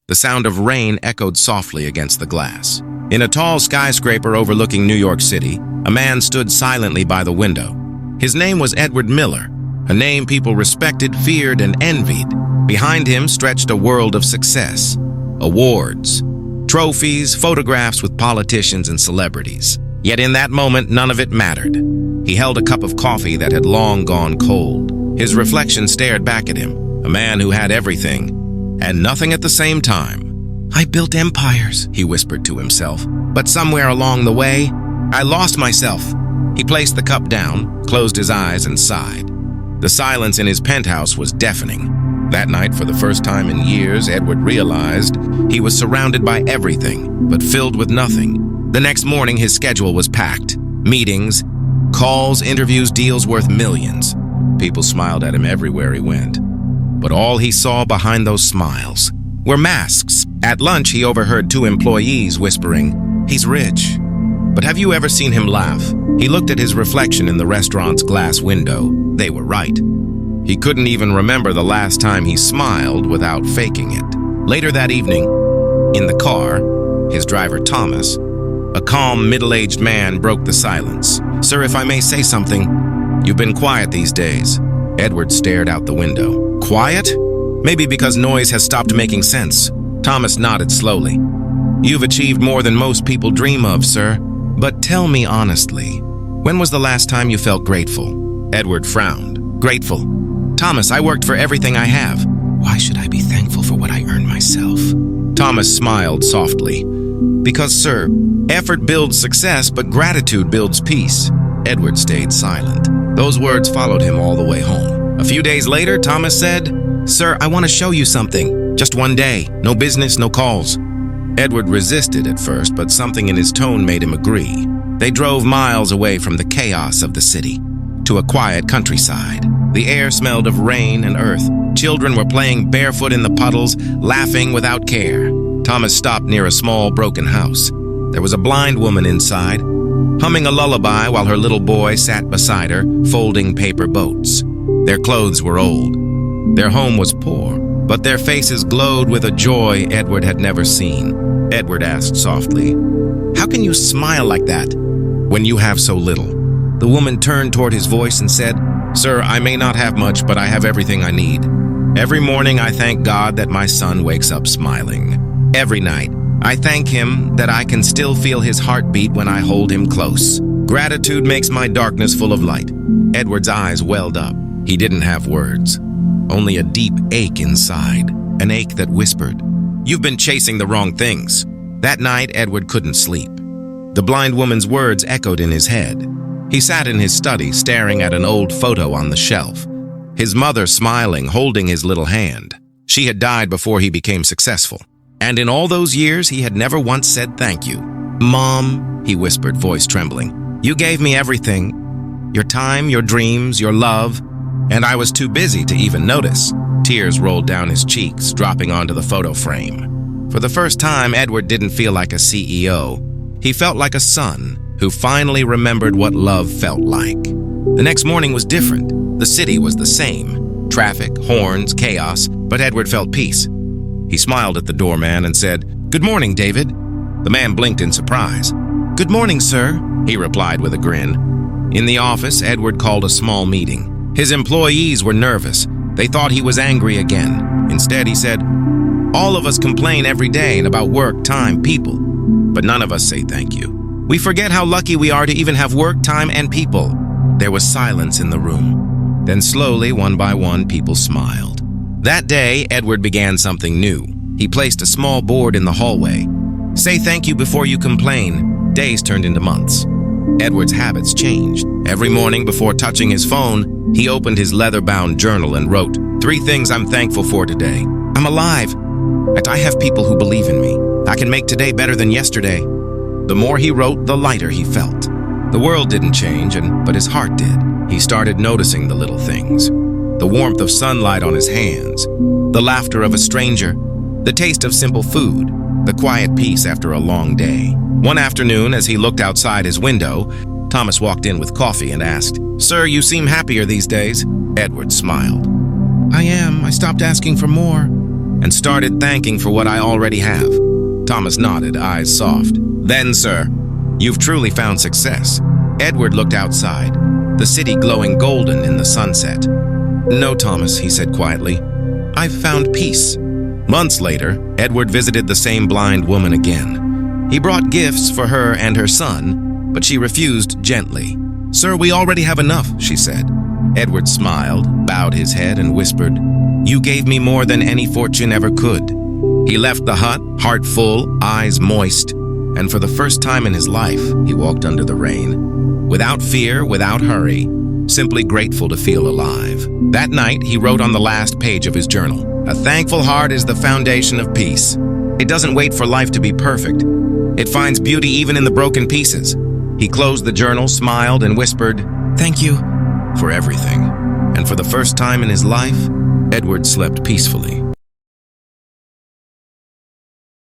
The sound of rain echoed softly against the glass. In a tall skyscraper overlooking New York City, a man stood silently by the window. His name was Edward Miller, a name people respected, feared, and envied. Behind him stretched a world of success. Awards, trophies, photographs with politicians and celebrities. Yet in that moment, none of it mattered. He held a cup of coffee that had long gone cold. His reflection stared back at him, a man who had everything and nothing at the same time. "I built empires," he whispered to himself, "but somewhere along the way, I lost myself." He placed the cup down, closed his eyes, and sighed. The silence in his penthouse was deafening. That night, for the first time in years, Edward realized he was surrounded by everything, but filled with nothing. The next morning, his schedule was packed. Meetings, calls, interviews, deals worth millions. People smiled at him everywhere he went. But all he saw behind those smiles were masks. At lunch, he overheard two employees whispering, "He's rich." But have you ever seen him laugh? He looked at his reflection in the restaurant's glass window. They were right. He couldn't even remember the last time he smiled without faking it. Later that evening, in the car, his driver Thomas, a calm, middle-aged man, broke the silence. "Sir, if I may say something, you've been quiet these days." Edward stared out the window. "Quiet? Maybe because noise has stopped making sense." Thomas nodded slowly. "You've achieved more than most people dream of, sir. But tell me honestly, when was the last time you felt grateful?" Edward frowned. "Grateful? Thomas, I worked for everything I have. Why should I be thankful for what I earned myself?" Thomas smiled softly. "Because, sir, effort builds success, but gratitude builds peace." Edward stayed silent. Those words followed him all the way home. A few days later, Thomas said, "Sir, I want to show you something. Just one day. No business, no calls." Edward resisted at first, but something in his tone made him agree. They drove miles away from the chaos of the city, to a quiet countryside. The air smelled of rain and earth. Children were playing barefoot in the puddles, laughing without care. Thomas stopped near a small, broken house. There was a blind woman inside, humming a lullaby while her little boy sat beside her, folding paper boats. Their clothes were old. Their home was poor, but their faces glowed with a joy Edward had never seen. Edward asked softly, "How can you smile like that when you have so little?" The woman turned toward his voice and said, "Sir, I may not have much, but I have everything I need. Every morning I thank God that my son wakes up smiling. Every night I thank him that I can still feel his heartbeat when I hold him close. Gratitude makes my darkness full of light." Edward's eyes welled up. He didn't have words, only a deep ache inside, an ache that whispered, "You've been chasing the wrong things." That night, Edward couldn't sleep. The blind woman's words echoed in his head. He sat in his study, staring at an old photo on the shelf. His mother smiling, holding his little hand. She had died before he became successful. And in all those years, he had never once said thank you. "Mom," he whispered, voice trembling, "you gave me everything. Your time, your dreams, your love. And I was too busy to even notice." Tears rolled down his cheeks, dropping onto the photo frame. For the first time, Edward didn't feel like a CEO. He felt like a son who finally remembered what love felt like. The next morning was different. The city was the same. Traffic, horns, chaos, but Edward felt peace. He smiled at the doorman and said, "Good morning, David." The man blinked in surprise. "Good morning, sir," he replied with a grin. In the office, Edward called a small meeting. His employees were nervous. They thought he was angry again. Instead, he said, "All of us complain every day about work, time, people, but none of us say thank you. We forget how lucky we are to even have work, time, and people." There was silence in the room. Then slowly, one by one, people smiled. That day, Edward began something new. He placed a small board in the hallway. "Say thank you before you complain." Days turned into months. Edward's habits changed. Every morning before touching his phone, he opened his leather-bound journal and wrote, "3 things I'm thankful for today. I'm alive. That I have people who believe in me. I can make today better than yesterday." The more he wrote, the lighter he felt. The world didn't change, but his heart did. He started noticing the little things. The warmth of sunlight on his hands, the laughter of a stranger, the taste of simple food, the quiet peace after a long day. One afternoon, as he looked outside his window, Thomas walked in with coffee and asked, "Sir, you seem happier these days." Edward smiled. "I am. I stopped asking for more, and started thanking for what I already have. Thomas nodded, eyes soft. Then, sir, you've truly found success. Edward looked outside, the city glowing golden in the sunset. No, Thomas, he said quietly. I've found peace. Months later, Edward visited the same blind woman again. He brought gifts for her and her son, but she refused gently. Sir, we already have enough, she said. Edward smiled, bowed his head, and whispered, You gave me more than any fortune ever could. He left the hut, heart full, eyes moist, and for the first time in his life, he walked under the rain. Without fear, without hurry, simply grateful to feel alive. That night, he wrote on the last page of his journal, A thankful heart is the foundation of peace. It doesn't wait for life to be perfect. It finds beauty even in the broken pieces. He closed the journal, smiled, and whispered, Thank you for everything. And for the first time in his life, Edward slept peacefully.